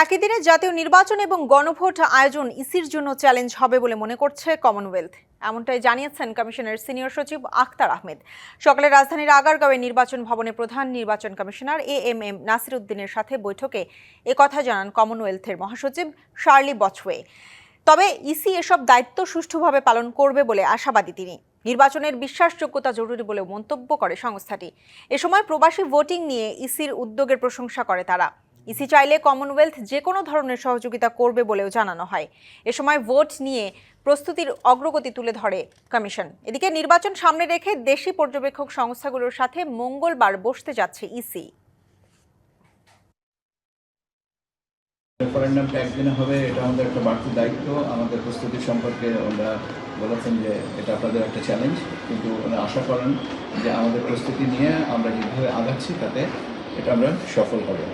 একই দিনে জাতীয় নির্বাচন এবং গণভোট আয়োজন ইসির জন্য চ্যালেঞ্জ হবে বলে মনে করছে কমনওয়েলথ। এমনটাই জানিয়েছেন কমিশনের সিনিয়র সচিব আখতার আহমেদ। সকালে রাজধানীর আগারগাঁওয়ে নির্বাচন ভবনে প্রধান নির্বাচন কমিশনার এএমএম নাসির উদ্দিনের সাথে বৈঠকে একথা জানান কমনওয়েলথের মহাসচিব শার্লি বচওয়ে। তবে ইসি এসব দায়িত্ব সুষ্ঠুভাবে পালন করবে বলে আশাবাদী তিনি। নির্বাচনের বিশ্বাসযোগ্যতা জরুরি বলেও মন্তব্য করে সংস্থাটি। এ সময় প্রবাসী ভোটিং নিয়ে ইসির উদ্যোগের প্রশংসা করে তারা। ইসি চাইলে কমনওয়েলথ যে কোনো ধরনের সহযোগিতা করবে বলেও জানানো হয়। এ সময় ভোট নিয়ে প্রস্তুতির অগ্রগতি তুলে ধরে কমিশন। এদিকে নির্বাচন সামনে রেখে দেশি পর্যবেক্ষক সংস্থাগুলোর সাথে মঙ্গলবার বসতে যাচ্ছে ইসি। রেফারেন্ডামটা একদিনে হবে, এটা আমাদের একটা বাড়তি দায়িত্ব। আমাদের প্রস্তুতি সম্পর্কে ওনারা বলেছেন যে এটা আপনাদের একটা চ্যালেঞ্জ, কিন্তু ওনারা আশা করেন যে আমাদের প্রস্তুতি নিয়ে আমরা যেভাবে আগাচ্ছি তাতে এটা আমরা সফল হবে।